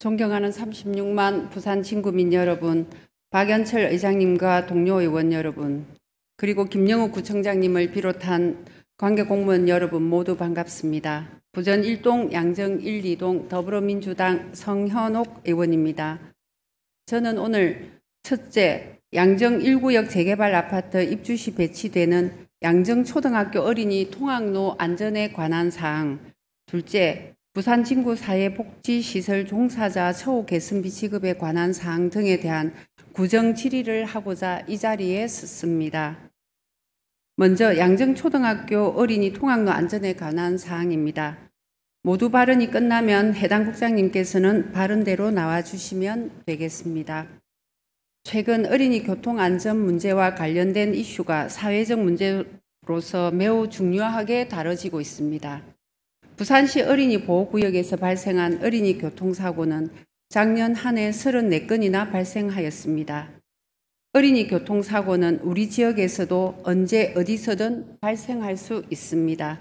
존경하는 36만 부산 진구민 여러분, 박연철 의장님과 동료 의원 여러분, 그리고 김영우 구청장님을 비롯한 관계 공무원 여러분 모두 반갑습니다. 부전 1동 양정 1, 2동 더불어민주당 성현옥 의원입니다. 저는 오늘 첫째, 양정 1구역 재개발 아파트 입주시 배치되는 양정초등학교 어린이 통학로 안전에 관한 사항, 둘째, 부산 진구 사회복지시설 종사자 처우 개선비 지급에 관한 사항 등에 대한 구정 질의를 하고자 이 자리에 섰습니다. 먼저 양정초등학교 어린이 통학로 안전에 관한 사항입니다. 모두 발언이 끝나면 해당 국장님께서는 발언대로 나와주시면 되겠습니다. 최근 어린이 교통안전 문제와 관련된 이슈가 사회적 문제로서 매우 중요하게 다뤄지고 있습니다. 부산시 어린이 보호구역에서 발생한 어린이 교통사고는 작년 한 해 34건이나 발생하였습니다. 어린이 교통사고는 우리 지역에서도 언제 어디서든 발생할 수 있습니다.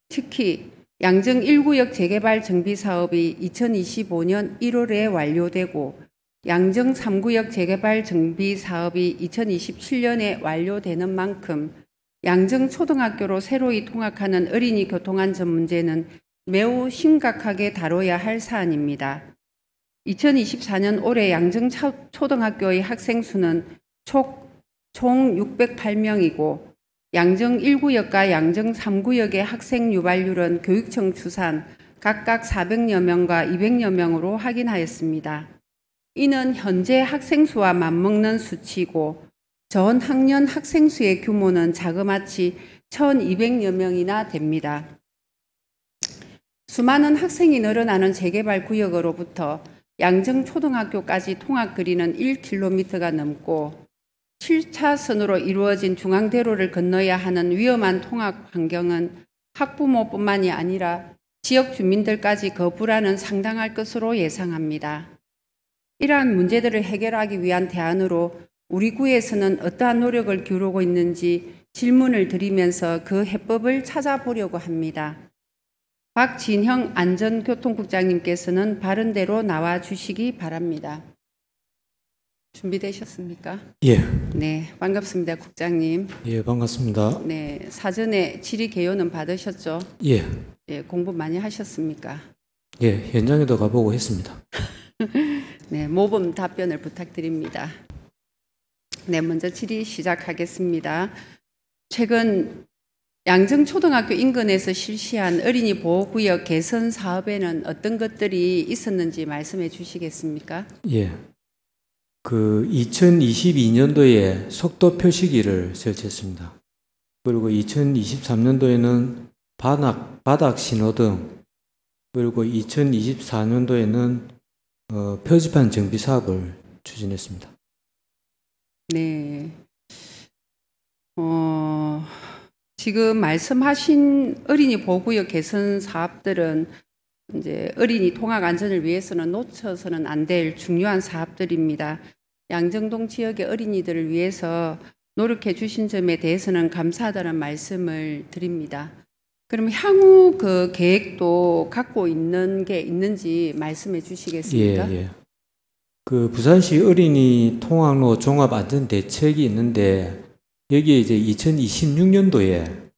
특히 양정 1구역 재개발 정비사업이 2025년 1월에 완료되고 양정 3구역 재개발 정비사업이 2027년에 완료되는 만큼 양정초등학교로 새로이 통학하는 어린이 교통안전 문제는 매우 심각하게 다뤄야 할 사안입니다. 2024년 올해 양정초등학교의 학생 수는 총 608명이고 양정 1구역과 양정 3구역의 학생 유발률은 교육청 추산 각각 400여 명과 200여 명으로 확인하였습니다. 이는 현재 학생 수와 맞먹는 수치고 전 학년 학생 수의 규모는 자그마치 1,200여 명이나 됩니다. 수많은 학생이 늘어나는 재개발 구역으로부터 양정초등학교까지 통학거리는 1km가 넘고 7차선으로 이루어진 중앙대로를 건너야 하는 위험한 통학 환경은 학부모뿐만이 아니라 지역 주민들까지 거부라는 상당할 것으로 예상합니다. 이러한 문제들을 해결하기 위한 대안으로 우리 구에서는 어떠한 노력을 기울이고 있는지 질문을 드리면서 그 해법을 찾아보려고 합니다. 박진형 안전교통국장님께서는 발언대로 나와 주시기 바랍니다. 준비되셨습니까? 예. 네, 반갑습니다, 국장님. 예, 반갑습니다. 네, 사전에 질의 개요는 받으셨죠? 예. 예, 공부 많이 하셨습니까? 예, 현장에도 가보고 했습니다. 네, 모범 답변을 부탁드립니다. 네, 먼저 질의 시작하겠습니다. 최근 양정초등학교 인근에서 실시한 어린이 보호구역 개선 사업에는 어떤 것들이 있었는지 말씀해 주시겠습니까? 예. 2022년도에 속도 표시기를 설치했습니다. 그리고 2023년도에는 바닥 신호등, 그리고 2024년도에는 표지판 정비 사업을 추진했습니다. 네. 지금 말씀하신 어린이 보호구역 개선 사업들은 이제 어린이 통학 안전을 위해서는 놓쳐서는 안 될 중요한 사업들입니다. 양정동 지역의 어린이들을 위해서 노력해 주신 점에 대해서는 감사하다는 말씀을 드립니다. 그럼 향후 그 계획도 갖고 있는 게 있는지 말씀해 주시겠습니까? 예. 부산시 어린이 통학로 종합안전대책이 있는데 여기에 이제 2026년도에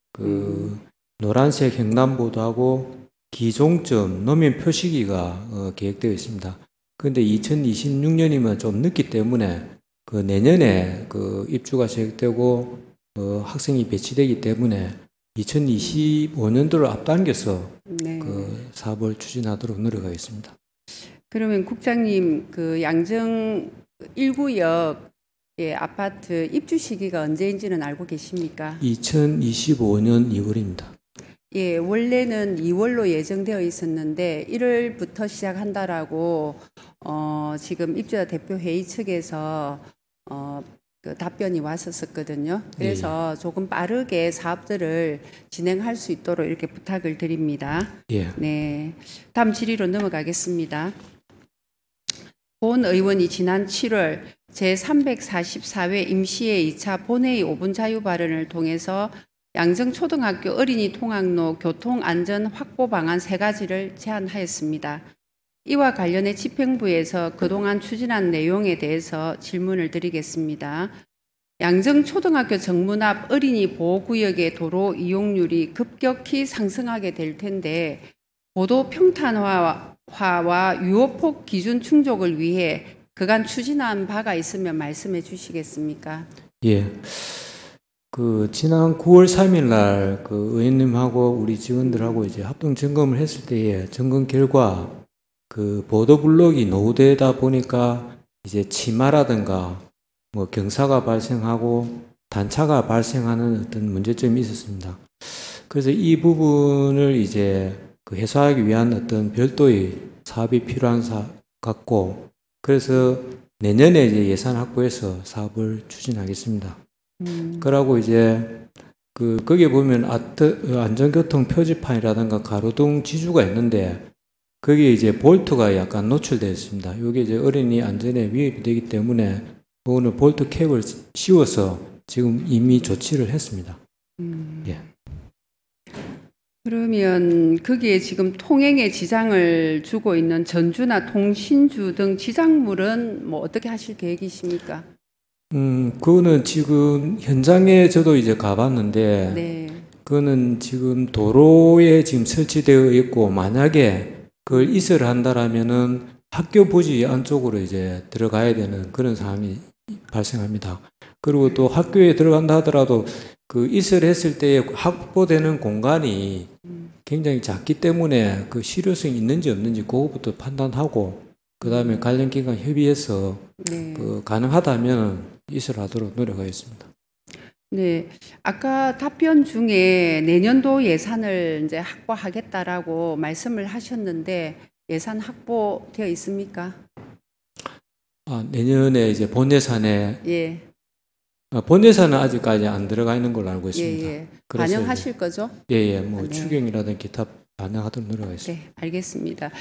노란색 횡단보도하고 기종점 노면 표시기가 계획되어 있습니다. 그런데 2026년이면 좀 늦기 때문에 내년에 입주가 시작되고 학생이 배치되기 때문에 2025년도를 앞당겨서 네. 사업을 추진하도록 노력하겠습니다. 그러면 국장님 양정 1구역 아파트 입주 시기가 언제인지는 알고 계십니까? 2025년 2월입니다. 예, 원래는 2월로 예정되어 있었는데 1월부터 시작한다라고 지금 입주자 대표 회의 측에서 답변이 왔었거든요. 그래서 조금 빠르게 사업들을 진행할 수 있도록 이렇게 부탁을 드립니다. 예. 네, 다음 질의로 넘어가겠습니다. 본 의원이 지난 7월 제344회 임시회 2차 본회의 5분 자유 발언을 통해서 양정초등학교 어린이 통학로 교통안전 확보 방안 3가지를 제안하였습니다. 이와 관련해 집행부에서 그동안 추진한 내용에 대해서 질문을 드리겠습니다. 양정초등학교 정문 앞 어린이 보호구역의 도로 이용률이 급격히 상승하게 될 텐데 보도 평탄화와 유호폭 기준 충족을 위해 그간 추진한 바가 있으면 말씀해 주시겠습니까? 예. 지난 9월 3일 날 의원님하고 우리 직원들하고 이제 합동 점검을 했을 때에 점검 결과 보도 블록이 노후되다 보니까 이제 치마라든가 뭐 경사가 발생하고 단차가 발생하는 어떤 문제점이 있었습니다. 그래서 이 부분을 이제 해소하기 위한 어떤 별도의 사업이 필요한 같고, 그래서 내년에 이제 예산 확보해서 사업을 추진하겠습니다. 그러고 이제 거기에 보면 안전교통 표지판이라든가 가로등 지주가 있는데 거기에 이제 볼트가 약간 노출되어 있습니다. 이게 이제 어린이 안전에 위협이 되기 때문에 오늘 볼트 캡을 씌워서 지금 이미 조치를 했습니다. 예. 그러면 거기에 지금 통행에 지장을 주고 있는 전주나 통신주 등 지장물은 뭐 어떻게 하실 계획이십니까? 그거는 지금 현장에 저도 이제 가봤는데, 네. 그거는 지금 도로에 지금 설치되어 있고, 만약에 그걸 이설을 한다라면은 학교 부지 안쪽으로 이제 들어가야 되는 그런 상황이 발생합니다. 그리고 또 학교에 들어간다 하더라도 이설했을 때에 확보되는 공간이 굉장히 작기 때문에 실효성이 있는지 없는지 그거부터 판단하고, 그 다음에 관련 기관 협의해서 네. 가능하다면 이설하도록 노력하겠습니다. 네, 아까 답변 중에 내년도 예산을 이제 확보하겠다라고 말씀을 하셨는데 예산 확보되어 있습니까? 내년에 이제 본 예산에 예. 본 예산은 아직까지 안 들어가 있는 걸로 알고 있습니다. 예. 반영하실 거죠? 예, 뭐 네. 추경이라든 기타 반영하도록 노력하겠습니다. 네, 알겠습니다.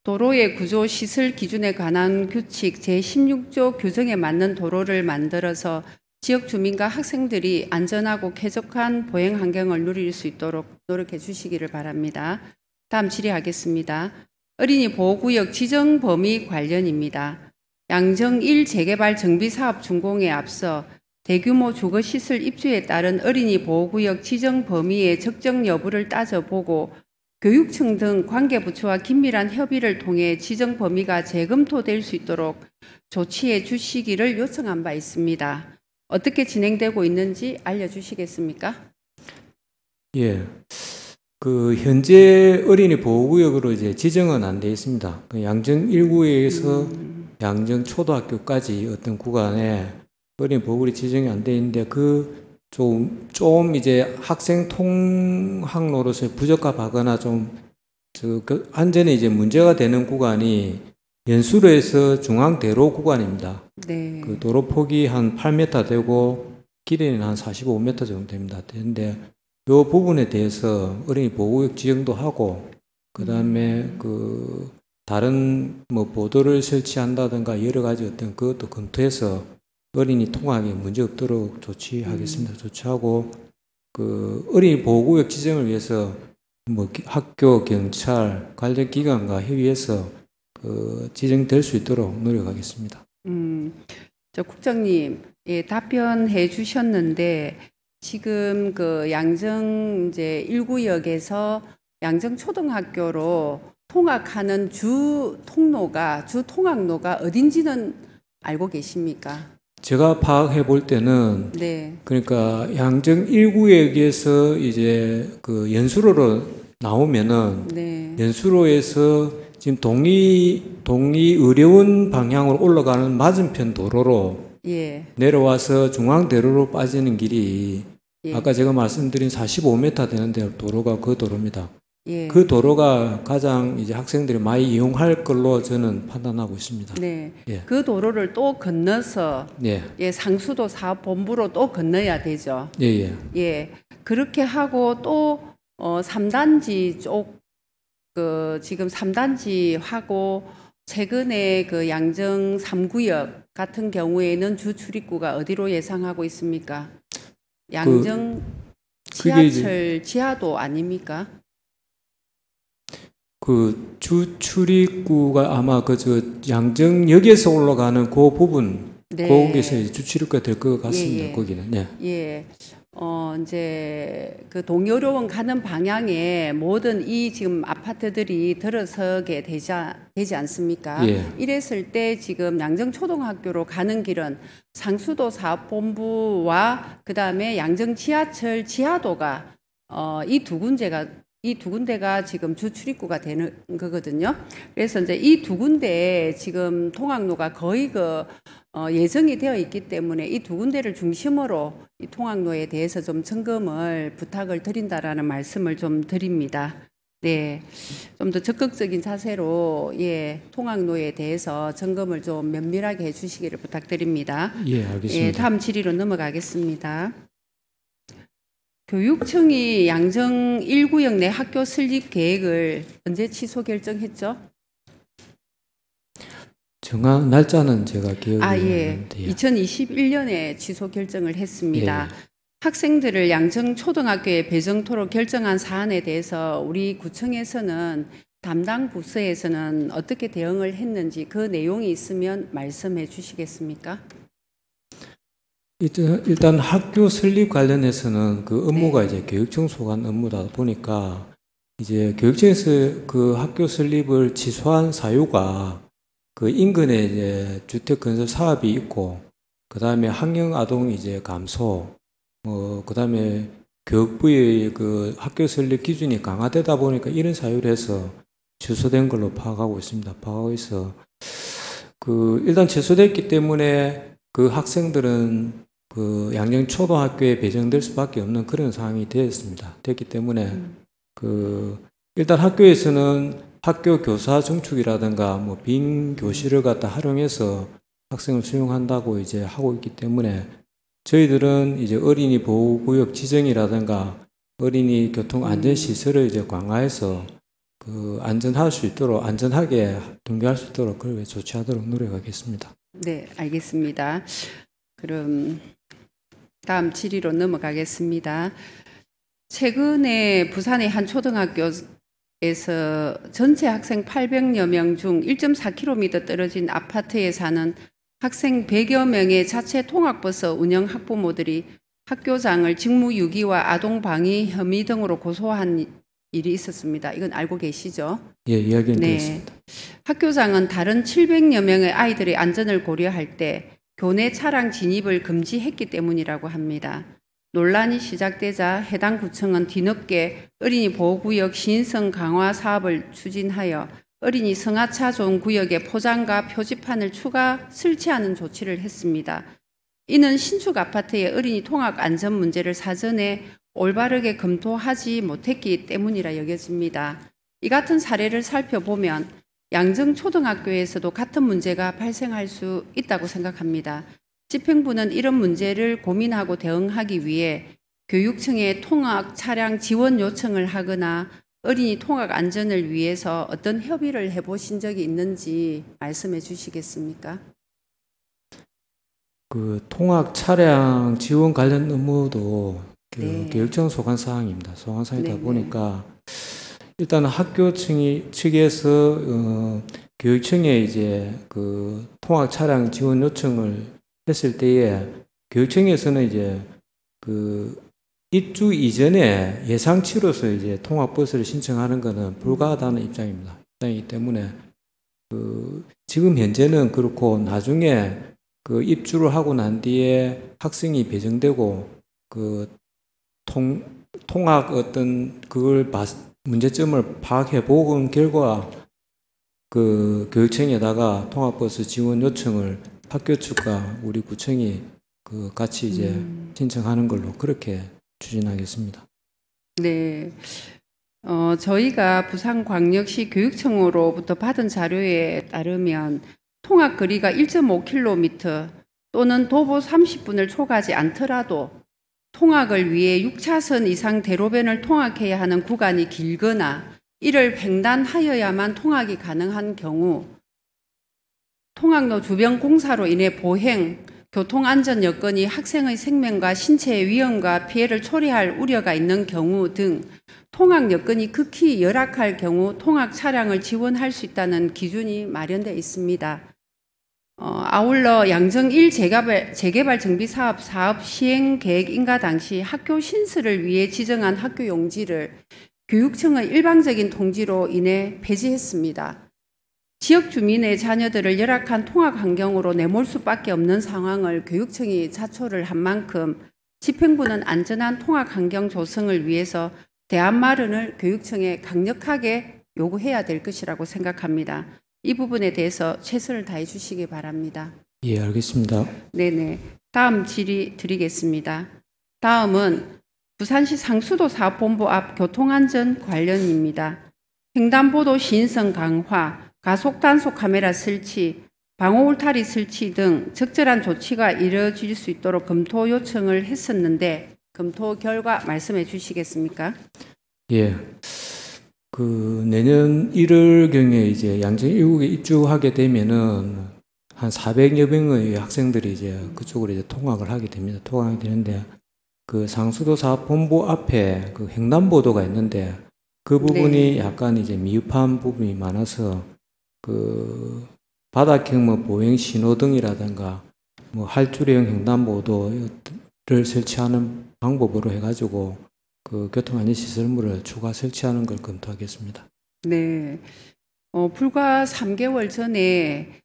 도로의 구조 시설 기준에 관한 규칙 제16조 규정에 맞는 도로를 만들어서 지역 주민과 학생들이 안전하고 쾌적한 보행 환경을 누릴 수 있도록 노력해 주시기를 바랍니다. 다음 질의하겠습니다. 어린이 보호구역 지정 범위 관련입니다. 양정 1 재개발 정비사업 준공에 앞서 대규모 주거시설 입주에 따른 어린이 보호구역 지정 범위의 적정 여부를 따져보고 교육청 등 관계부처와 긴밀한 협의를 통해 지정 범위가 재검토될 수 있도록 조치해 주시기를 요청한 바 있습니다. 어떻게 진행되고 있는지 알려주시겠습니까? 예, 현재 어린이 보호구역으로 이제 지정은 안 돼 있습니다. 양정 1구에서 양정 초등학교까지 어떤 구간에 어린이 보호구역이 지정이 안 돼 있는데 좀 이제 학생 통학로로서의 부적합하거나 안전에 이제 문제가 되는 구간이 연수로에서 중앙대로 구간입니다. 네. 도로 폭이 한 8m 되고 길이는 한 45m 정도 됩니다. 되는데 이 부분에 대해서 어린이 보호구역 지정도 하고 그다음에 다른 뭐 보도를 설치한다든가 여러 가지 어떤 그것도 검토해서 어린이 통학에 문제 없도록 조치하겠습니다. 조치하고 어린이 보호구역 지정을 위해서 뭐 학교, 경찰, 관련 기관과 협의해서 지정될 수 있도록 노력하겠습니다. 국장님, 예, 답변해 주셨는데 지금 양정 이제 1구역에서 양정 초등학교로 통학하는 주 통학로가 어딘지는 알고 계십니까? 제가 파악해 볼 때는 네. 그러니까 양정 1구역에서 이제 연수로로 나오면은 네. 연수로에서 지금 동의의료원 방향으로 올라가는 맞은편 도로로 예. 내려와서 중앙대로로 빠지는 길이 예. 아까 제가 말씀드린 45m 되는 도로가 그 도로입니다. 예. 그 도로가 가장 이제 학생들이 많이 이용할 걸로 저는 판단하고 있습니다. 네. 예. 그 도로를 또 건너서 예. 예, 상수도 사업본부로 또 건너야 되죠. 예, 예. 예. 그렇게 하고 또 3단지 쪽 지금 3단지 하고 최근에 양정 3구역 같은 경우에는 주 출입구가 어디로 예상하고 있습니까? 양정 지하철 지하도 아닙니까? 그 주 출입구가 아마 저 양정역에서 올라가는 그 부분, 네. 거기서 이제 주 출입구가 될 것 같습니다. 예, 예. 거기는. 네. 예. 이제 그 동요로원 가는 방향에 모든 이 지금 아파트들이 들어서게 되지 않습니까? 예. 이랬을 때 지금 양정초등학교로 가는 길은 상수도 사업본부와 그다음에 양정 지하철 지하도가 이 두 군데가 지금 주 출입구가 되는 거거든요. 그래서 이제 이 두 군데에 지금 통학로가 거의 예정이 되어 있기 때문에 이 두 군데를 중심으로 이 통학로에 대해서 좀 점검을 부탁을 드린다라는 말씀을 좀 드립니다. 네, 좀 더 적극적인 자세로 통학로에 대해서 점검을 좀 면밀하게 해주시기를 부탁드립니다. 예, 알겠습니다. 예, 다음 질의로 넘어가겠습니다. 교육청이 양정 1구역 내 학교 설립 계획을 언제 취소 결정했죠? 정확 날짜는 제가 기억이 안 예. 나는데요. 2021년에 취소 결정을 했습니다. 예. 학생들을 양정 초등학교에 배정토록 결정한 사안에 대해서 우리 구청에서는 담당 부서에서는 어떻게 대응을 했는지 그 내용이 있으면 말씀해 주시겠습니까? 일단 학교 설립 관련해서는 그 업무가 네. 이제 교육청 소관 업무다 보니까 이제 교육청에서 그 학교 설립을 취소한 사유가 그 인근에 이제 주택 건설 사업이 있고, 그 다음에 학령 아동 이제 감소, 그 다음에 교육부의 그 학교 설립 기준이 강화되다 보니까 이런 사유로 해서 취소된 걸로 파악하고 있습니다. 파악하고 있어. 일단 취소됐기 때문에 그 학생들은 그 양정초등학교에 배정될 수밖에 없는 그런 상황이 됐기 때문에 일단 학교에서는 학교 교사 증축이라든가 뭐 빈 교실을 갖다 활용해서 학생을 수용한다고 이제 하고 있기 때문에 저희들은 이제 어린이 보호구역 지정이라든가 어린이 교통 안전 시설을 이제 강화해서 안전하게 등교할 수 있도록 그렇게 조치하도록 노력하겠습니다. 네, 알겠습니다. 그럼 다음 질의로 넘어가겠습니다. 최근에 부산의 한 초등학교에서 전체 학생 800여 명 중 1.4km 떨어진 아파트에 사는 학생 100여 명의 자체 통학버스 운영 학부모들이 학교장을 직무유기와 아동방위 혐의 등으로 고소한 일이 있었습니다. 이건 알고 계시죠? 예, 이야기는 들었습니다. 학교장은 다른 700여 명의 아이들의 안전을 고려할 때 교내 차량 진입을 금지했기 때문이라고 합니다. 논란이 시작되자 해당 구청은 뒤늦게 어린이 보호구역 신성 강화 사업을 추진하여 어린이 승하차 존 구역에 포장과 표지판을 추가 설치하는 조치를 했습니다. 이는 신축 아파트의 어린이 통학 안전 문제를 사전에 올바르게 검토하지 못했기 때문이라 여겨집니다. 이 같은 사례를 살펴보면 양정초등학교에서도 같은 문제가 발생할 수 있다고 생각합니다. 집행부는 이런 문제를 고민하고 대응하기 위해 교육청에 통학 차량 지원 요청을 하거나 어린이 통학 안전을 위해서 어떤 협의를 해보신 적이 있는지 말씀해 주시겠습니까? 통학 차량 지원 관련 업무도 네. 교육청 소관 사항입니다. 소관 사항이다 네네. 보니까 일단 학교 측에서 교육청에 이제 통학 차량 지원 요청을 했을 때에 교육청에서는 이제 입주 이전에 예상치로서 이제 통학버스를 신청하는 것은 불가하다는 입장이기 때문에 지금 현재는 그렇고 나중에 입주를 하고 난 뒤에 학생이 배정되고 통학 문제점을 파악해 보고 결과 교육청에다가 통학버스 지원 요청을 학교 측과 우리 구청이 같이 이제 신청하는 걸로 그렇게 추진하겠습니다. 네. 저희가 부산광역시 교육청으로부터 받은 자료에 따르면 통학 거리가 1.5km 또는 도보 30분을 초과하지 않더라도 통학을 위해 6차선 이상 대로변을 통학해야 하는 구간이 길거나 이를 횡단하여야만 통학이 가능한 경우 통학로 주변 공사로 인해 보행, 교통안전 여건이 학생의 생명과 신체의 위험과 피해를 초래할 우려가 있는 경우 등 통학 여건이 극히 열악할 경우 통학 차량을 지원할 수 있다는 기준이 마련되어 있습니다. 아울러 양정 1 재개발 정비 사업 시행 계획 인가 당시 학교 신설을 위해 지정한 학교 용지를 교육청의 일방적인 통지로 인해 폐지했습니다. 지역 주민의 자녀들을 열악한 통학 환경으로 내몰 수밖에 없는 상황을 교육청이 자초를 한 만큼 집행부는 안전한 통학 환경 조성을 위해서 대안 마련을 교육청에 강력하게 요구해야 될 것이라고 생각합니다. 이 부분에 대해서 최선을 다해 주시기 바랍니다. 예, 알겠습니다. 네네. 다음 질의 드리겠습니다. 다음은 부산시 상수도 사업본부 앞 교통안전 관련입니다. 횡단보도 시인성 강화, 가속 단속 카메라 설치, 방호 울타리 설치 등 적절한 조치가 이루어질 수 있도록 검토 요청을 했었는데 검토 결과 말씀해 주시겠습니까? 예. 내년 1월경에 이제 양정 1국에 입주하게 되면은 한 400여 명의 학생들이 이제 그쪽으로 이제 통학을 하게 됩니다. 통학하게 되는데 그 상수도 사업본부 앞에 그 횡단보도가 있는데 그 부분이 약간 이제 미흡한 부분이 많아서 그 바닥형 뭐 보행 신호등이라든가 뭐 할주리형 횡단보도를 설치하는 방법으로 해가지고 그 교통안전시설물을 추가 설치하는 걸 검토하겠습니다. 네. 불과 3개월 전에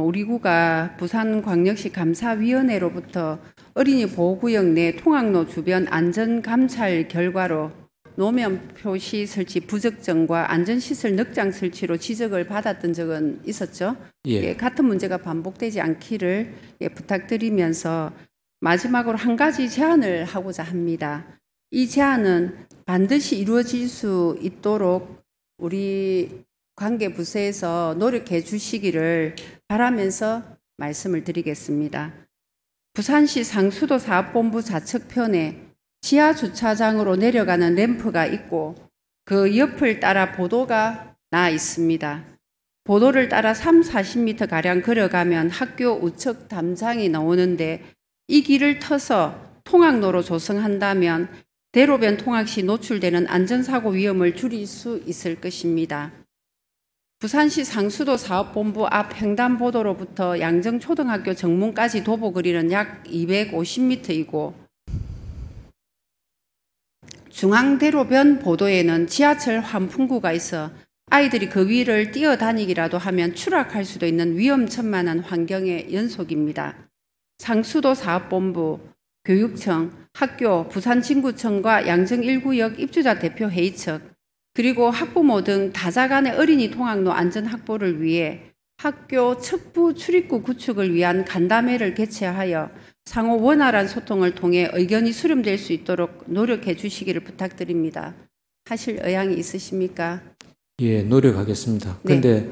우리 구가 부산광역시 감사위원회로부터 어린이 보호구역 내 통학로 주변 안전감찰 결과로 노면 표시 설치 부적정과 안전시설 넉장 설치로 지적을 받았던 적은 있었죠. 예. 같은 문제가 반복되지 않기를 부탁드리면서 마지막으로 한 가지 제안을 하고자 합니다. 이 제안은 반드시 이루어질 수 있도록 우리 관계부서에서 노력해 주시기를 바라면서 말씀을 드리겠습니다. 부산시 상수도 사업본부 좌측편에 지하 주차장으로 내려가는 램프가 있고 그 옆을 따라 보도가 나 있습니다. 보도를 따라 30-40m 가량 걸어가면 학교 우측 담장이 나오는데 이 길을 터서 통학로로 조성한다면 대로변 통학 시 노출되는 안전사고 위험을 줄일 수 있을 것입니다. 부산시 상수도 사업본부 앞 횡단보도로부터 양정초등학교 정문까지 도보거리는 약 250m이고 중앙대로변 보도에는 지하철 환풍구가 있어 아이들이 그 위를 뛰어다니기라도 하면 추락할 수도 있는 위험천만한 환경의 연속입니다. 상수도 사업본부, 교육청, 학교, 부산진구청과 양정 1구역 입주자 대표 회의 측, 그리고 학부모 등 다자간의 어린이 통학로 안전 확보를 위해 학교 척부 출입구 구축을 위한 간담회를 개최하여 상호 원활한 소통을 통해 의견이 수렴될 수 있도록 노력해 주시기를 부탁드립니다. 하실 의향이 있으십니까? 예, 노력하겠습니다. 근데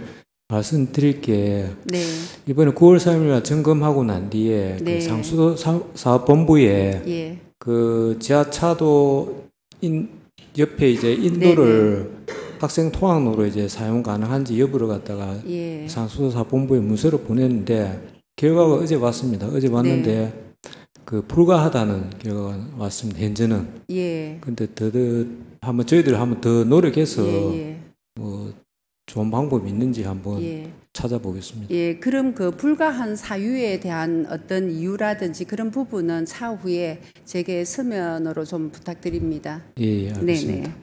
말씀드릴 게 네. 이번에 9월 3일 점검하고 난 뒤에 네. 그 상수도 사업본부에 예. 그 지하차도 옆에 이제 인도를 학생 통학로로 이제 사용 가능한지 여부를 갖다가 상수도 사업본부에 문서를 보냈는데 결과가 어제 왔습니다. 어제 왔는데 그 불가하다는 결과가 왔습니다. 현재는. 근데 한번 저희들 한번 더 노력해서 뭐 좋은 방법이 있는지 한번 찾아보겠습니다. 그럼 그 불가한 사유에 대한 어떤 이유라든지 그런 부분은 차후에 제게 서면으로 좀 부탁드립니다. 예, 알겠습니다.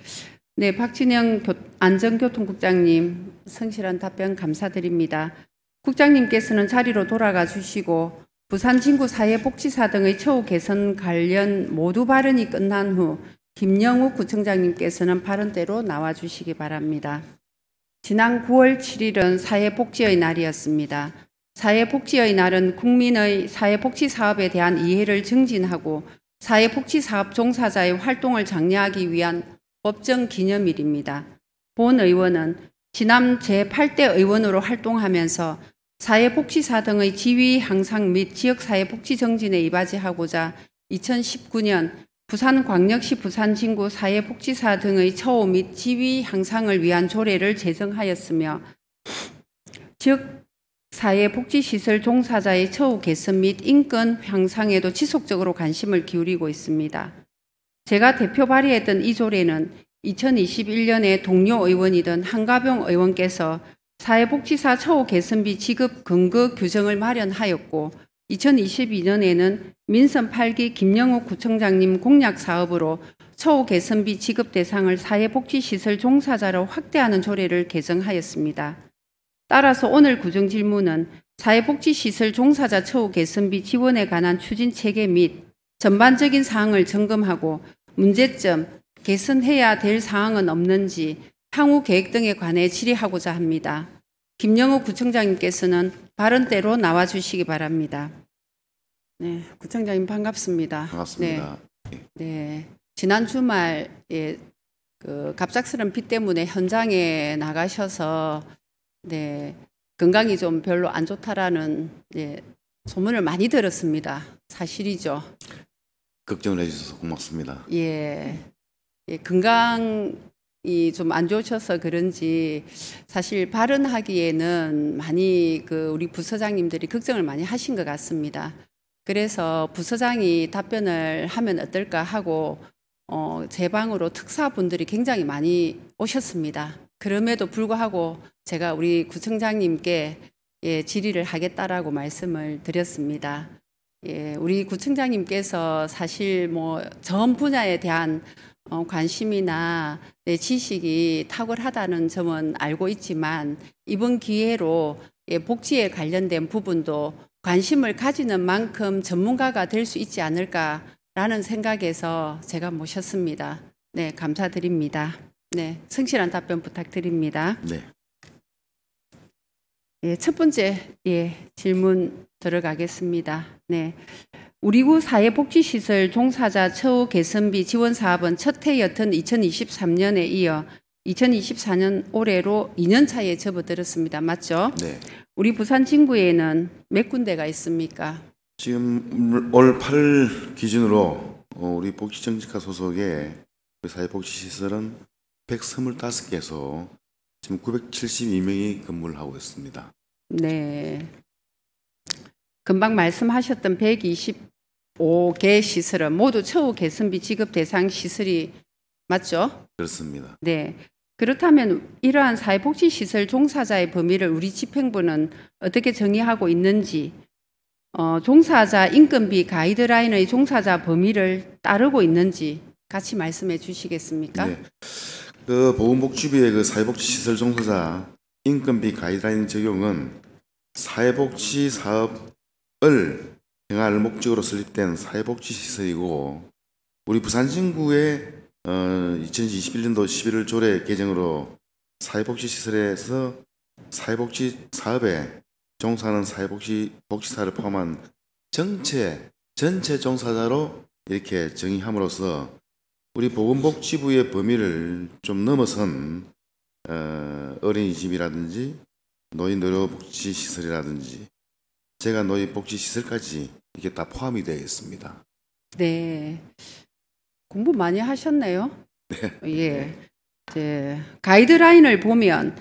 네, 박진영 안전교통국장님 성실한 답변 감사드립니다. 국장님께서는 자리로 돌아가 주시고 부산진구 사회복지사 등의 처우 개선 관련 모두 발언이 끝난 후 김영욱 구청장님께서는 발언대로 나와 주시기 바랍니다. 지난 9월 7일은 사회복지의 날이었습니다. 사회복지의 날은 국민의 사회복지사업에 대한 이해를 증진하고 사회복지사업 종사자의 활동을 장려하기 위한 법정 기념일입니다. 본 의원은 지남 제8대 의원으로 활동하면서 사회복지사 등의 지위 향상 및 지역사회복지 정진에 이바지하고자 2019년 부산광역시 부산진구 사회복지사 등의 처우 및 지위 향상을 위한 조례를 제정하였으며 지역사회복지시설 종사자의 처우 개선 및 인권 향상에도 지속적으로 관심을 기울이고 있습니다. 제가 대표 발의했던 이 조례는 2021년에 동료 의원이던 한가병 의원께서 사회복지사 처우 개선비 지급 근거 규정을 마련하였고 2022년에는 민선 8기 김영욱 구청장님 공약 사업으로 처우 개선비 지급 대상을 사회복지시설 종사자로 확대하는 조례를 개정하였습니다. 따라서 오늘 구정 질문은 사회복지시설 종사자 처우 개선비 지원에 관한 추진 체계 및 전반적인 사항을 점검하고 문제점, 개선해야 될 사항은 없는지 향후 계획 등에 관해 질의하고자 합니다. 김영욱 구청장님께서는 발언대로 나와주시기 바랍니다. 네, 구청장님 반갑습니다. 반갑습니다. 네, 지난 주말에 갑작스런 비 때문에 현장에 나가셔서 건강이 좀 별로 안 좋다라는 소문을 많이 들었습니다. 사실이죠? 걱정을 해주셔서 고맙습니다. 건강이 좀 안 좋으셔서 그런지 사실 발언하기에는 많이 우리 부서장님들이 걱정을 많이 하신 것 같습니다. 그래서 부서장이 답변을 하면 어떨까 하고 제 방으로 특사분들이 굉장히 많이 오셨습니다. 그럼에도 불구하고 제가 우리 구청장님께 질의를 하겠다라고 말씀을 드렸습니다. 우리 구청장님께서 사실 전 분야에 대한 관심이나 지식이 탁월하다는 점은 알고 있지만 이번 기회로 복지에 관련된 부분도 관심을 가지는 만큼 전문가가 될 수 있지 않을까라는 생각에서 제가 모셨습니다. 네, 감사드립니다. 네, 성실한 답변 부탁드립니다. 네. 첫 번째 질문 들어가겠습니다. 네. 우리구 사회복지시설 종사자 처우 개선비 지원 사업은 첫 해였던 2023년에 이어 2024년 올해로 2년 차에 접어들었습니다. 맞죠? 네. 우리 부산 진구에는 몇 군데가 있습니까? 지금 올 8월 기준으로 우리 복지정책과 소속의 사회복지시설은 125개소 지금 972명이 근무를 하고 있습니다. 네. 금방 말씀하셨던 125개 시설은 모두 처우 개선비 지급 대상 시설이 맞죠? 그렇습니다. 네. 그렇다면 이러한 사회복지시설 종사자의 범위를 우리 집행부는 어떻게 정의하고 있는지, 종사자 인건비 가이드라인의 종사자 범위를 따르고 있는지 같이 말씀해 주시겠습니까? 네. 보건복지부의 사회복지시설 종사자 인건비 가이드라인 적용은 사회복지 사업을 행할 목적으로 설립된 사회복지시설이고 우리 부산진구의 2021년도 11월 조례 개정으로 사회복지시설에서 사회복지 사업에 종사하는 복지사를 포함한 전체 종사자로 이렇게 정의함으로써 우리 보건복지부의 범위를 좀 넘어선 어린이집이라든지 노인의료복지시설이라든지 제가 노인복지시설까지 이게 다 포함이 되어 있습니다. 네. 공부 많이 하셨네요. 네. 가이드라인을 보면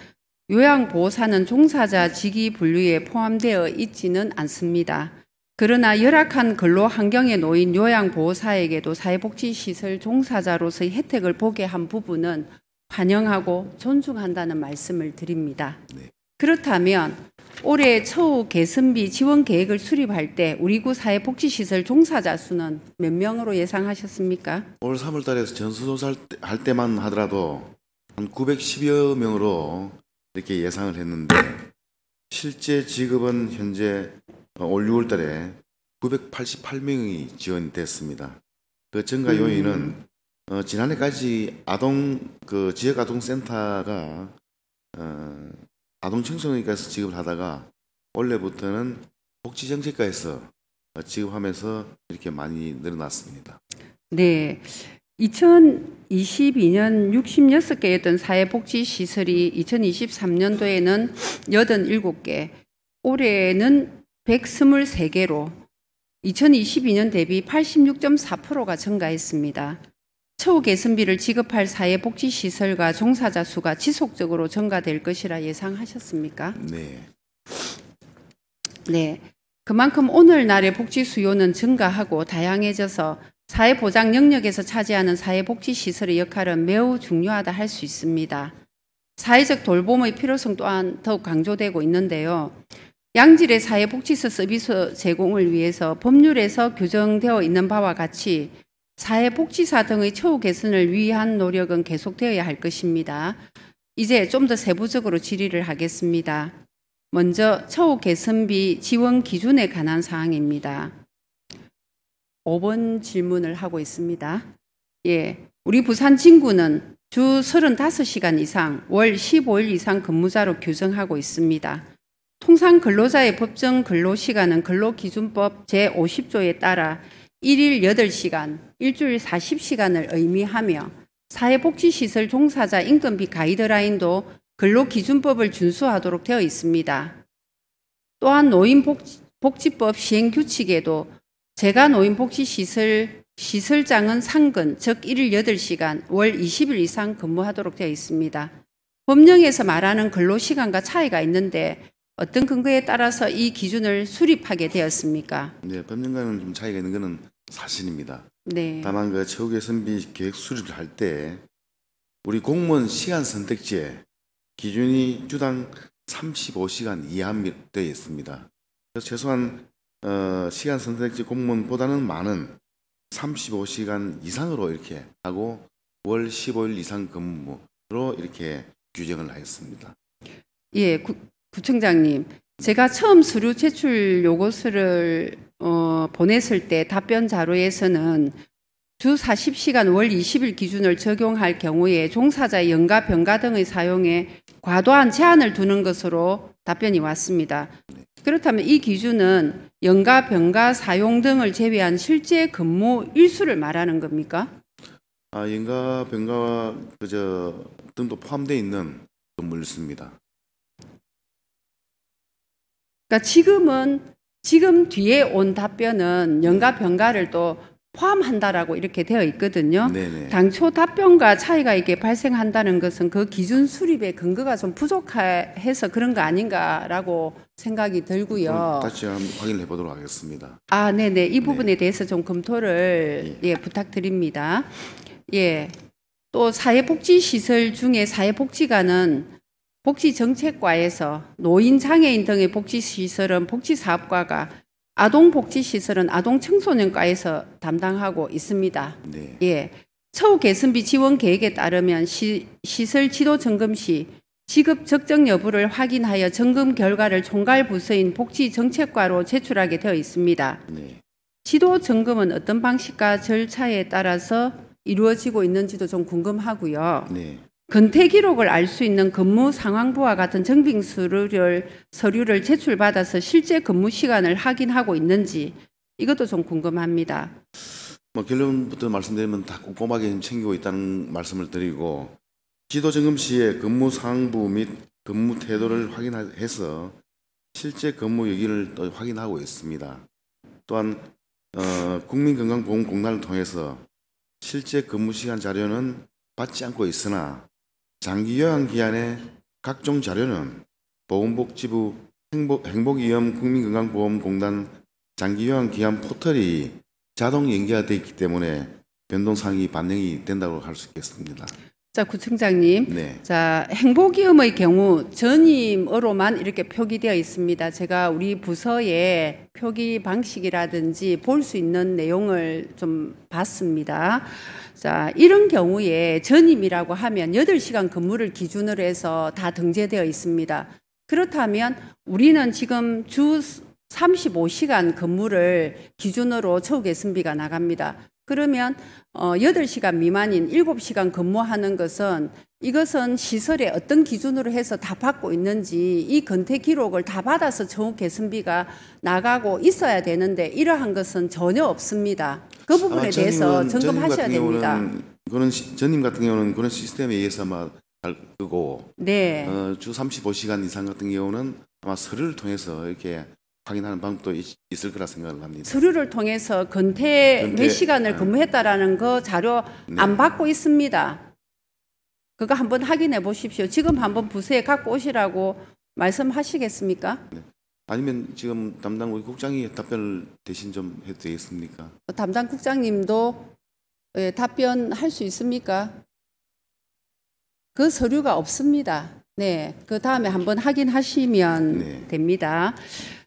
요양보호사는 종사자 직위 분류에 포함되어 있지는 않습니다. 그러나 열악한 근로 환경에 놓인 요양보호사에게도 사회복지시설 종사자로서의 혜택을 보게 한 부분은 환영하고 존중한다는 말씀을 드립니다. 네. 그렇다면 올해 처우 개선비 지원 계획을 수립할 때 우리구 사회복지시설 종사자 수는 몇 명으로 예상하셨습니까? 올 3월 달에서 전수조사할 때만 하더라도 한 910여 명으로 이렇게 예상을 했는데 실제 지급은 현재 올 6월 달에 988명이 지원이 됐습니다. 그 증가 요인은 지난해까지 지역아동센터가 아동청소년과에서 지급을 하다가 올해부터는 복지정책과에서 지급하면서 이렇게 많이 늘어났습니다. 네. 2022년 66개였던 사회복지시설이 2023년도에는 87개, 올해는 123개로 2022년 대비 86.4%가 증가했습니다. 처우 개선비를 지급할 사회복지시설과 종사자 수가 지속적으로 증가될 것이라 예상하셨습니까? 네. 네. 그만큼 오늘날의 복지 수요는 증가하고 다양해져서 사회보장 영역에서 차지하는 사회복지시설의 역할은 매우 중요하다 할 수 있습니다. 사회적 돌봄의 필요성 또한 더욱 강조되고 있는데요. 양질의 사회복지시 서비스 제공을 위해서 법률에서 규정되어 있는 바와 같이 사회복지사 등의 처우 개선을 위한 노력은 계속되어야 할 것입니다. 이제 좀 더 세부적으로 질의를 하겠습니다. 먼저 처우 개선비 지원 기준에 관한 사항입니다. 5번 질문을 하고 있습니다. 예, 우리 부산 진구는 주 35시간 이상, 월 15일 이상 근무자로 규정하고 있습니다. 통상 근로자의 법정 근로시간은 근로기준법 제50조에 따라 1일 8시간, 일주일 40시간을 의미하며 사회복지시설 종사자 임금비 가이드라인도 근로기준법을 준수하도록 되어 있습니다. 또한 노인복지법 시행규칙에도 재가노인복지시설장은 상근, 즉 1일 8시간, 월 20일 이상 근무하도록 되어 있습니다. 법령에서 말하는 근로시간과 차이가 있는데 어떤 근거에 따라서 이 기준을 수립하게 되었습니까? 네, 법령과는 좀 차이가 있는 것은 사실입니다. 네. 다만 그 처우 개선비 계획 수립을 할 때 우리 공무원 시간 선택지에 기준이 주당 35시간 이하되어 있습니다. 그래서 최소한 시간 선택지 공무원보다는 많은 35시간 이상으로 이렇게 하고 월 15일 이상 근무로 이렇게 규정을 하였습니다. 예, 구청장님, 제가 처음 서류 제출 요구서를 보냈을 때 답변 자료에서는 주 40시간 월 20일 기준을 적용할 경우에 종사자의 연가, 병가 등의 사용에 과도한 제한을 두는 것으로 답변이 왔습니다. 그렇다면 이 기준은 연가, 병가 사용 등을 제외한 실제 근무 일수를 말하는 겁니까? 연가, 병가와 등도 포함되어 있는 근무 일수입니다. 그러니까 지금 뒤에 온 답변은 연가, 병가를 또 포함한다라고 이렇게 되어 있거든요. 네네. 당초 답변과 차이가 이게 발생한다는 것은 그 기준 수립의 근거가 좀 부족해서 그런 거 아닌가라고 생각이 들고요. 다시 한번 확인해 보도록 하겠습니다. 아, 네네. 이 부분에 대해서 좀 검토를 부탁드립니다. 예. 또 사회복지시설 중에 사회복지관은 복지정책과에서 노인, 장애인 등의 복지시설은 복지사업과가 아동복지시설은 아동청소년과에서 담당하고 있습니다. 네. 예. 처우 개선비 지원 계획에 따르면 시설 지도 점검 시 지급 적정 여부를 확인하여 점검 결과를 총괄 부서인 복지정책과로 제출하게 되어 있습니다. 네. 지도 점검은 어떤 방식과 절차에 따라서 이루어지고 있는지도 좀 궁금하고요. 네. 근태 기록을 알 수 있는 근무 상황부와 같은 정빙 서류를 제출받아서 실제 근무 시간을 확인하고 있는지 이것도 좀 궁금합니다. 결론부터 말씀드리면 다 꼼꼼하게 챙기고 있다는 말씀을 드리고 지도 점검 시에 근무 상황부 및 근무 태도를 확인해서 실제 근무 여기를 또 확인하고 있습니다. 또한 국민건강보험공단을 통해서 실제 근무 시간 자료는 받지 않고 있으나 장기요양 기간의 각종 자료는 보건복지부 행복위험 국민건강보험공단 장기요양 기간 포털이 자동 연계되어 있기 때문에 변동사항이 반영이 된다고 할 수 있겠습니다. 자, 구청장님. 네. 자, 행복위험의 경우 전임으로만 이렇게 표기되어 있습니다. 제가 우리 부서의 표기 방식이라든지 볼 수 있는 내용을 좀 봤습니다. 자, 이런 경우에 전임이라고 하면 8시간 근무를 기준으로 해서 다 등재되어 있습니다. 그렇다면 우리는 지금 주 35시간 근무를 기준으로 처우 개선비가 나갑니다. 그러면 8시간 미만인 7시간 근무하는 것은 이것은 시설에 어떤 기준으로 해서 다 받고 있는지 이 근태 기록을 다 받아서 처우 개선비가 나가고 있어야 되는데 이러한 것은 전혀 없습니다. 그 부분에 대해서 점검하셔야 됩니다. 그런 전임 같은 경우는 그런 시스템에 의해서만 할 거고 네. 주 35시간 이상 같은 경우는 아마 서류를 통해서 이렇게 확인하는 방법도 있을 거라 생각을 합니다. 서류를 통해서 근태 몇 시간을 근무했다라는 거 자료 안 받고 있습니다. 그거 한번 확인해 보십시오. 지금 한번 부서에 갖고 오시라고 말씀하시겠습니까? 네. 아니면 지금 담당 우리 국장이 답변을 대신 좀 해도 되겠습니까? 담당 국장님도 답변할 수 있습니까? 그 서류가 없습니다. 네, 그 다음에 한번 확인하시면 네. 됩니다.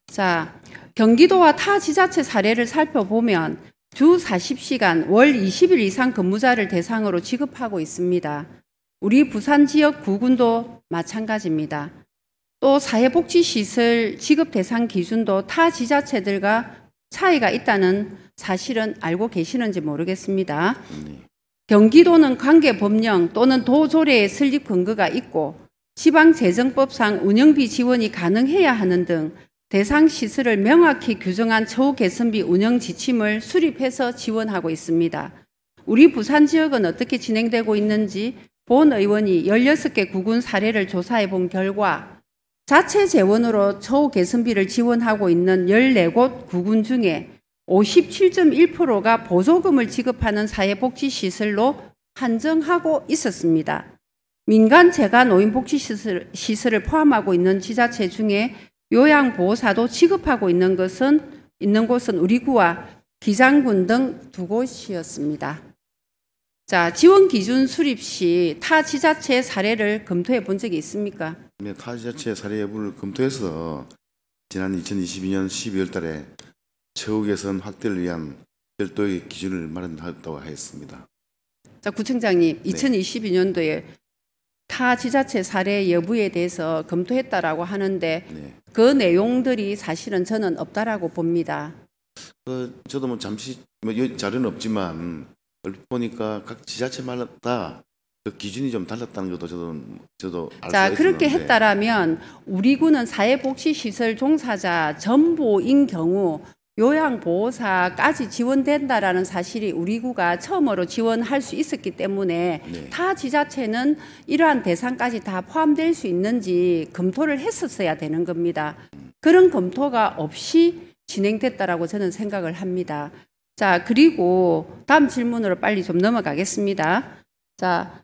자, 경기도와 타 지자체 사례를 살펴보면 주 40시간 월 20일 이상 근무자를 대상으로 지급하고 있습니다. 우리 부산 지역 구군도 마찬가지입니다. 또 사회복지시설 지급 대상 기준도 타 지자체들과 차이가 있다는 사실은 알고 계시는지 모르겠습니다. 경기도는 관계법령 또는 도조례의 설립 근거가 있고 지방재정법상 운영비 지원이 가능해야 하는 등 대상 시설을 명확히 규정한 처우 개선비 운영 지침을 수립해서 지원하고 있습니다. 우리 부산 지역은 어떻게 진행되고 있는지 본 의원이 16개 구군 사례를 조사해 본 결과 자체 재원으로 처우 개선비를 지원하고 있는 14곳 구군 중에 57.1%가 보조금을 지급하는 사회복지시설로 한정하고 있었습니다. 민간 재가 노인복지시설을 포함하고 있는 지자체 중에 요양보호사도 지급하고 있는 곳은 우리 구와 기장군 등 2곳이었습니다. 자, 지원 기준 수립 시 타 지자체 사례를 검토해 본 적이 있습니까? 네, 타 지자체 사례 여부를 검토해서 지난 2022년 12월 달에 처우 개선 확대를 위한 별도의 기준을 마련하였다고 하였습니다. 자, 구청장님, 2022년도에 타 지자체 사례 여부에 대해서 검토했다라고 하는데 네. 그 내용들이 사실은 저는 없다라고 봅니다. 저도 뭐 잠시 자료는 없지만 얼핏 보니까 각 지자체마다 그 기준이 좀 달랐다는 것도 저도 알 수가 자, 그렇게 있었는데. 했다라면 우리 구는 사회복지시설 종사자 전부인 경우 요양보호사까지 지원된다라는 사실이 우리 구가 처음으로 지원할 수 있었기 때문에 네. 타 지자체는 이러한 대상까지 다 포함될 수 있는지 검토를 했었어야 되는 겁니다. 그런 검토가 없이 진행됐다라고 저는 생각을 합니다. 자, 그리고 다음 질문으로 빨리 좀 넘어가겠습니다. 자,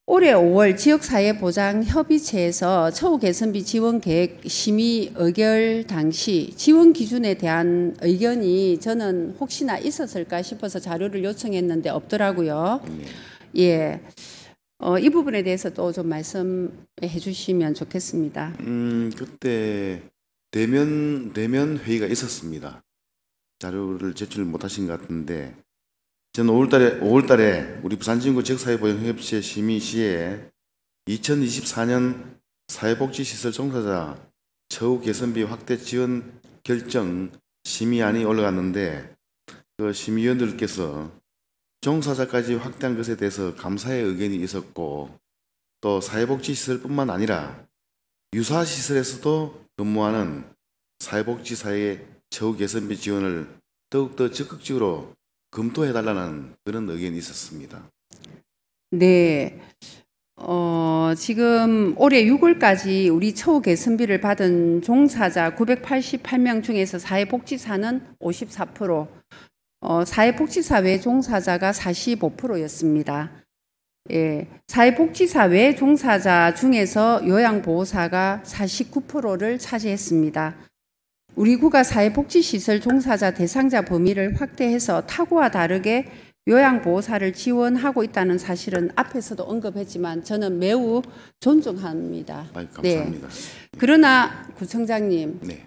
올해 5월 지역사회보장협의체에서 처우 개선비 지원 계획 심의 의결 당시 지원 기준에 대한 의견이 저는 혹시나 있었을까 싶어서 자료를 요청했는데 없더라고요. 예, 이 부분에 대해서 또 좀 말씀해 주시면 좋겠습니다. 그때 대면 회의가 있었습니다. 자료를 제출 못하신 것 같은데 저는 5월달에 우리 부산지역구 지역사회보장협의체 심의 시에 2024년 사회복지시설 종사자 처우 개선비 확대 지원 결정 심의안이 올라갔는데 그 심의위원들께서 종사자까지 확대한 것에 대해서 감사의 의견이 있었고 또 사회복지시설뿐만 아니라 유사시설에서도 근무하는 사회복지사의 처우 개선비 지원을 더욱더 적극적으로 검토해달라는 그런 의견이 있었습니다. 네. 지금 올해 6월까지 우리 처우 개선비를 받은 종사자 988명 중에서 사회복지사는 54%, 사회복지사 외 종사자가 45%였습니다. 예, 사회복지사 외 종사자 중에서 요양보호사가 49%를 차지했습니다. 우리 구가 사회복지시설 종사자 대상자 범위를 확대해서 타구와 다르게 요양보호사를 지원하고 있다는 사실은 앞에서도 언급했지만 저는 매우 존중합니다. 감사합니다. 네. 그러나 구청장님, 네.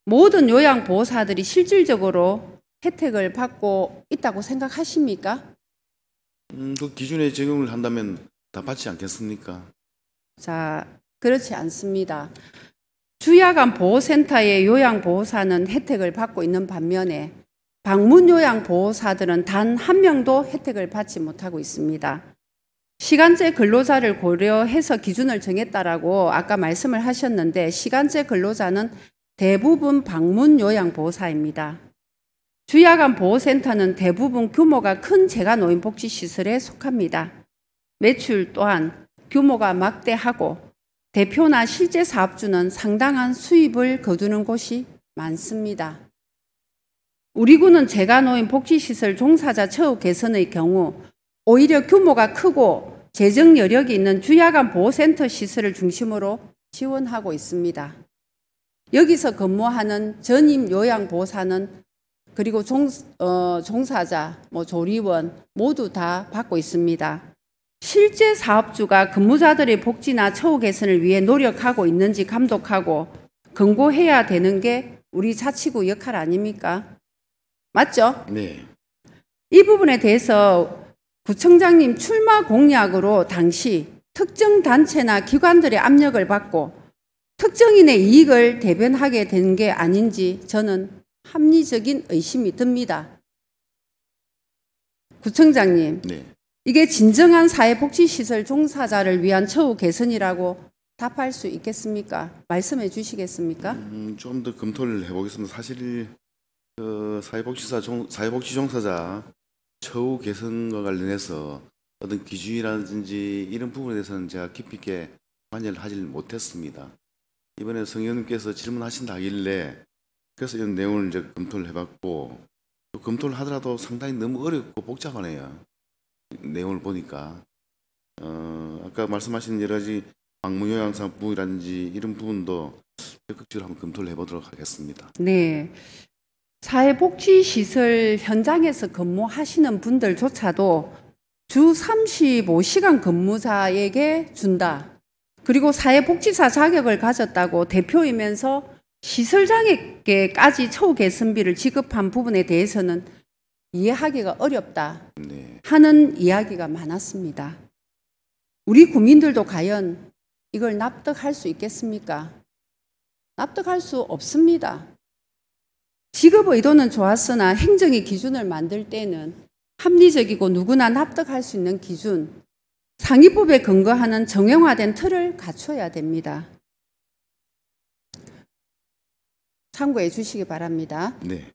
모든 요양보호사들이 실질적으로 혜택을 받고 있다고 생각하십니까? 그 기준에 적용을 한다면 다 받지 않겠습니까? 자, 그렇지 않습니다. 주야간 보호센터의 요양보호사는 혜택을 받고 있는 반면에 방문 요양보호사들은 단 한 명도 혜택을 받지 못하고 있습니다. 시간제 근로자를 고려해서 기준을 정했다라고 아까 말씀을 하셨는데 시간제 근로자는 대부분 방문 요양보호사입니다. 주야간 보호센터는 대부분 규모가 큰 재가노인복지시설에 속합니다. 매출 또한 규모가 막대하고 대표나 실제 사업주는 상당한 수입을 거두는 곳이 많습니다. 우리 구는 재가노인 복지시설 종사자 처우 개선의 경우 오히려 규모가 크고 재정 여력이 있는 주야간 보호센터 시설을 중심으로 지원하고 있습니다. 여기서 근무하는 전임 요양보호사는 그리고 종사자, 조리원 모두 다 받고 있습니다. 실제 사업주가 근무자들의 복지나 처우 개선을 위해 노력하고 있는지 감독하고 권고해야 되는 게 우리 자치구 역할 아닙니까? 맞죠? 네. 이 부분에 대해서 구청장님 출마 공약으로 당시 특정 단체나 기관들의 압력을 받고 특정인의 이익을 대변하게 된 게 아닌지 저는 합리적인 의심이 듭니다. 구청장님, 네. 이게 진정한 사회복지시설 종사자를 위한 처우 개선이라고 답할 수 있겠습니까? 말씀해 주시겠습니까? 좀 더 검토를 해보겠습니다. 사실 사회복지 종사자 처우 개선과 관련해서 어떤 기준이라든지 이런 부분에 대해서는 제가 깊이 있게 관여를 하지 못했습니다. 이번에 성 의원님께서 질문하신다 하길래 그래서 이런 내용을 이제 검토를 해봤고 또 검토를 하더라도 상당히 너무 어렵고 복잡하네요. 내용을 보니까 아까 말씀하신 여러 가지 방문요양사부라든지 이런 부분도 적극적으로 한번 검토를 해보도록 하겠습니다. 네. 사회복지시설 현장에서 근무하시는 분들조차도 주 35시간 근무자에게 준다. 그리고 사회복지사 자격을 가졌다고 대표이면서 시설장에게까지 처우 개선비를 지급한 부분에 대해서는 이해하기가 어렵다 하는 이야기가 많았습니다. 우리 국민들도 과연 이걸 납득할 수 있겠습니까? 납득할 수 없습니다. 지급 의도는 좋았으나 행정의 기준을 만들 때는 합리적이고 누구나 납득할 수 있는 기준, 상위법에 근거하는 정형화된 틀을 갖춰야 됩니다. 참고해 주시기 바랍니다. 네.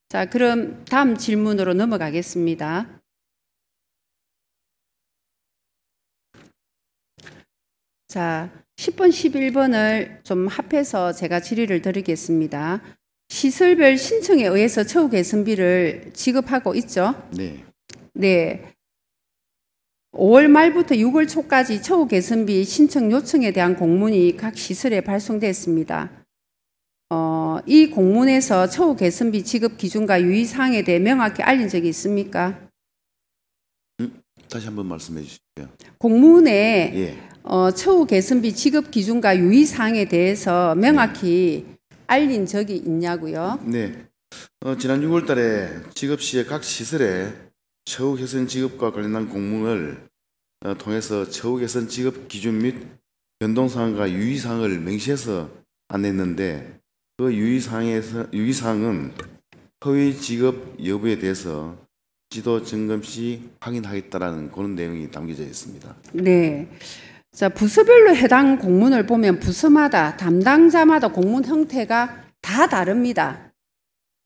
자, 그럼 다음 질문으로 넘어가겠습니다. 자, 10번, 11번을 좀 합해서 제가 질의를 드리겠습니다. 시설별 신청에 의해서 처우 개선비를 지급하고 있죠? 네. 네. 5월 말부터 6월 초까지 처우 개선비 신청 요청에 대한 공문이 각 시설에 발송됐습니다. 이 공문에서 처우 개선비 지급 기준과 유의사항에 대해 명확히 알린 적이 있습니까? 다시 한번 말씀해 주시죠. 공문에 예. 처우 개선비 지급 기준과 유의사항에 대해서 명확히 알린 적이 있냐고요? 네. 지난 6월 달에 지급 시에 각 시설에 처우 개선 지급과 관련한 공문을 통해서 처우 개선 지급 기준 및 변동사항과 유의사항을 명시해서 안냈는데 그 유의사항은 허위 지급 여부에 대해서 지도 점검 시 확인하겠다라는 그런 내용이 담겨져 있습니다. 네. 자, 부서별로 해당 공문을 보면 부서마다 담당자마다 공문 형태가 다 다릅니다.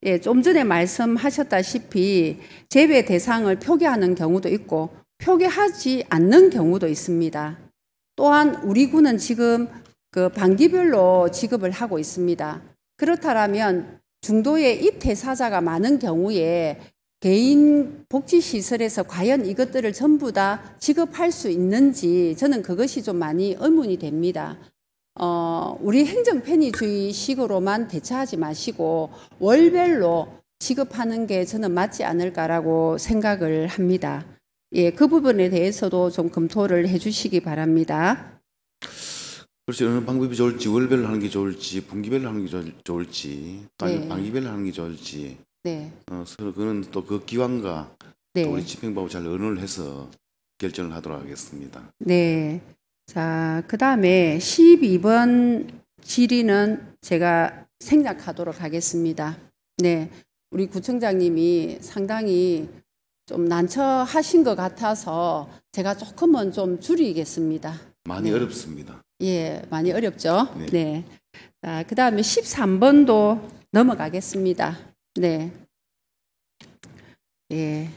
예, 좀 전에 말씀하셨다시피 제외 대상을 표기하는 경우도 있고 표기하지 않는 경우도 있습니다. 또한 우리 군은 지금 그 반기별로 지급을 하고 있습니다. 그렇다면 중도에 입퇴사자가 많은 경우에 개인 복지시설에서 과연 이것들을 전부 다 지급할 수 있는지 저는 그것이 좀 많이 의문이 됩니다. 우리 행정 편의주의식으로만 대처하지 마시고 월별로 지급하는 게 저는 맞지 않을까라고 생각을 합니다. 예, 그 부분에 대해서도 좀 검토를 해주시기 바랍니다. 그렇지, 어느 방법이 좋을지, 월별로 하는 게 좋을지, 분기별로 하는 게 좋을지, 네. 반기별로 하는 게 좋을지, 네. 서로 그는 또 그 기관과 네. 또 우리 집행부하고 잘 의논을 해서 결정을 하도록 하겠습니다. 네. 자, 그 다음에 12번 질의는 제가 생략하도록 하겠습니다. 네. 우리 구청장님이 상당히 좀 난처하신 것 같아서 제가 조금은 좀 줄이겠습니다. 많이 네. 어렵습니다. 예, 많이 어렵죠? 네. 네. 자, 그 다음에 13번도 넘어가겠습니다. 네. 예.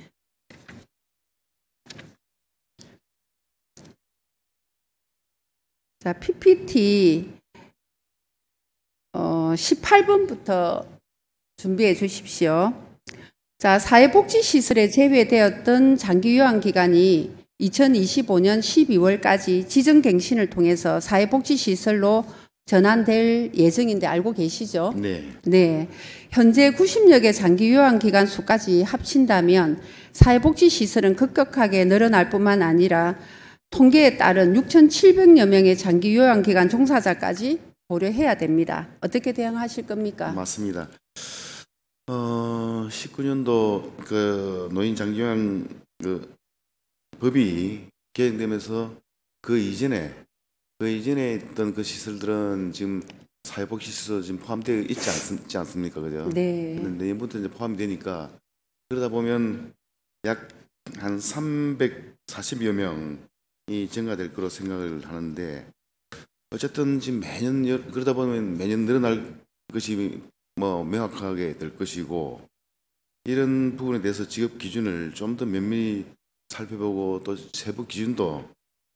자, PPT 18번부터 준비해 주십시오. 자, 사회복지시설에 제외되었던 장기요양기관이 2025년 12월까지 지정갱신을 통해서 사회복지시설로 전환될 예정인데 알고 계시죠? 네. 네. 현재 90여 개 장기 요양 기관 수까지 합친다면 사회복지시설은 급격하게 늘어날 뿐만 아니라 통계에 따른 6,700여 명의 장기 요양 기관 종사자까지 고려해야 됩니다. 어떻게 대응하실 겁니까? 맞습니다. 19년도 그 노인 장기 요양 그 법이 개정되면서 그 이전에 있던 그 시설들은 지금 사회복지시설 지금 포함되어 있지 않습니까, 그죠? 네. 내년부터 이제 포함이 되니까 그러다 보면 약 한 340여 명이 증가될 거로 생각을 하는데 어쨌든 지금 매년 그러다 보면 매년 늘어날 것이 뭐 명확하게 될 것이고 이런 부분에 대해서 지급 기준을 좀 더 면밀히 살펴보고 또 세부 기준도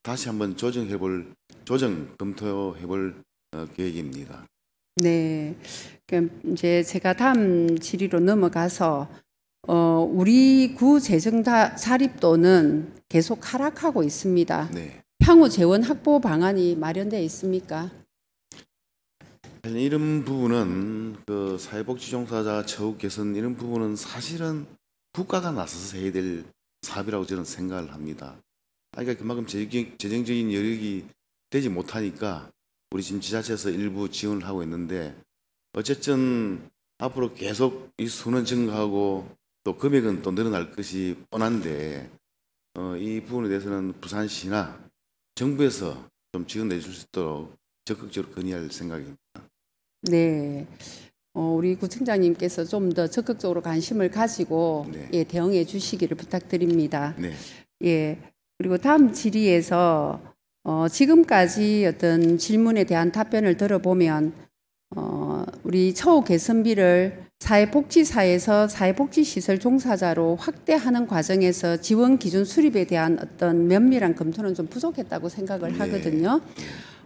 다시 한번 검토해볼 계획입니다. 네. 그럼 이제 제가 다음 질의로 넘어가서 우리 구 재정 자립도는 계속 하락하고 있습니다. 네. 향후 재원 확보 방안이 마련되어 있습니까? 이런 부분은 그 사회복지 종사자 처우 개선 이런 부분은 사실은 국가가 나서서 해야 될 사업이라고 저는 생각을 합니다. 그러니까 그만큼 재정적인 여력이 되지 못하니까 우리 지금 지자체에서 일부 지원을 하고 있는데 어쨌든 앞으로 계속 이 수는 증가하고 또 금액은 또 늘어날 것이 뻔한데 이 부분에 대해서는 부산시나 정부에서 좀 지원해 줄 수 있도록 적극적으로 건의할 생각입니다. 네. 우리 구청장님께서 좀 더 적극적으로 관심을 가지고 네. 예, 대응해 주시기를 부탁드립니다. 네. 예. 그리고 다음 질의에서 지금까지 어떤 질문에 대한 답변을 들어보면 우리 처우 개선비를 사회복지사에서 사회복지시설 종사자로 확대하는 과정에서 지원 기준 수립에 대한 어떤 면밀한 검토는 좀 부족했다고 생각을 하거든요.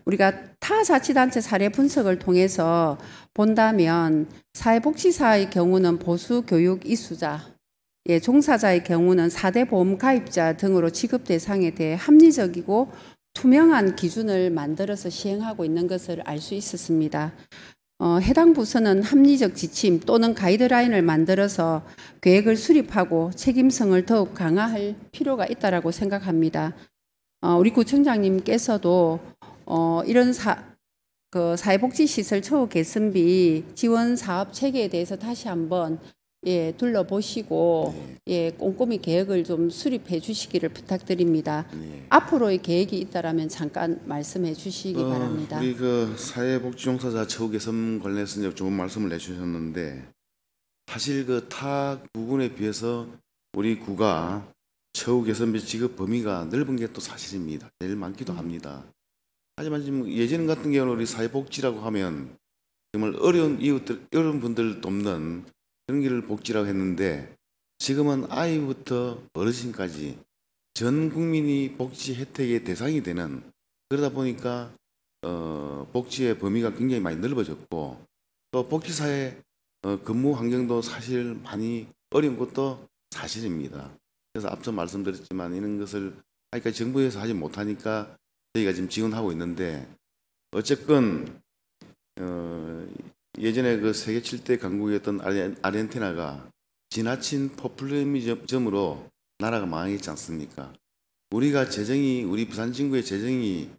우리가 타 자치단체 사례 분석을 통해서 본다면 사회복지사의 경우는 보수 교육 이수자, 예, 종사자의 경우는 4대 보험 가입자 등으로 지급 대상에 대해 합리적이고 투명한 기준을 만들어서 시행하고 있는 것을 알 수 있었습니다. 해당 부서는 합리적 지침 또는 가이드라인을 만들어서 계획을 수립하고 책임성을 더욱 강화할 필요가 있다고 생각합니다. 우리 구청장님께서도 이런 사회복지시설 처우 개선비 지원 사업 체계에 대해서 다시 한번 예, 둘러보시고 예, 꼼꼼히 계획을 좀 수립해 주시기를 부탁드립니다. 네. 앞으로의 계획이 있다라면 잠깐 말씀해 주시기 바랍니다. 우리 그 사회복지종사자 처우 개선 관련해서 이제 좋은 말씀을 해주셨는데 사실 그 타 부분에 비해서 우리 구가 처우 개선비 지급 범위가 넓은 게 또 사실입니다. 제일 많기도 합니다. 하지만 지금 예전 같은 경우는 우리 사회복지라고 하면 정말 어려운 이웃들, 어려운 분들 돕는 그런 길을 복지라고 했는데 지금은 아이부터 어르신까지 전 국민이 복지 혜택의 대상이 되는 그러다 보니까 복지의 범위가 굉장히 많이 넓어졌고 또 복지사의 근무 환경도 사실 많이 어려운 것도 사실입니다. 그래서 앞서 말씀드렸지만 이런 것을 아직까지 정부에서 하지 못하니까 저희가 지금 지원하고 있는데 어쨌건 예전에 그 세계 7대 강국이었던 아르헨티나가 지나친 포퓰리즘으로 나라가 망했지 않습니까? 우리가 우리 부산 진구의 재정이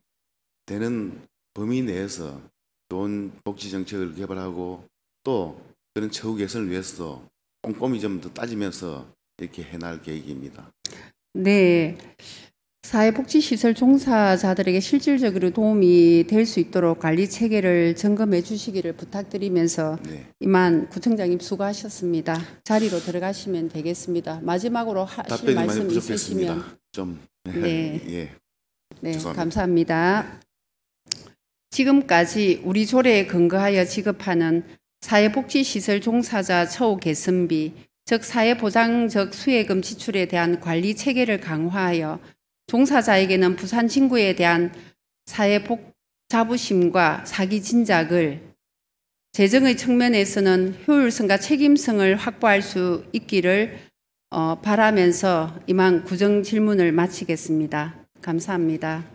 되는 범위 내에서 좋은 복지 정책을 개발하고 또 그런 처우 개선을 위해서도 꼼꼼히 좀 더 따지면서 이렇게 해나갈 계획입니다. 네. 사회복지시설 종사자들에게 실질적으로 도움이 될 수 있도록 관리 체계를 점검해 주시기를 부탁드리면서 네. 이만 구청장님 수고하셨습니다. 자리로 들어가시면 되겠습니다. 마지막으로 하실 답변이 많이 말씀 부족했습니다. 있으시면. 좀 네. 예. 네, 죄송합니다. 감사합니다. 지금까지 우리 조례에 근거하여 지급하는 사회복지시설 종사자 처우 개선비, 즉 사회보장적 수혜금 지출에 대한 관리 체계를 강화하여 종사자에게는 부산 진구에 대한 사회복 자부심과 사기 진작을 재정의 측면에서는 효율성과 책임성을 확보할 수 있기를 바라면서 이만 구정 질문을 마치겠습니다. 감사합니다.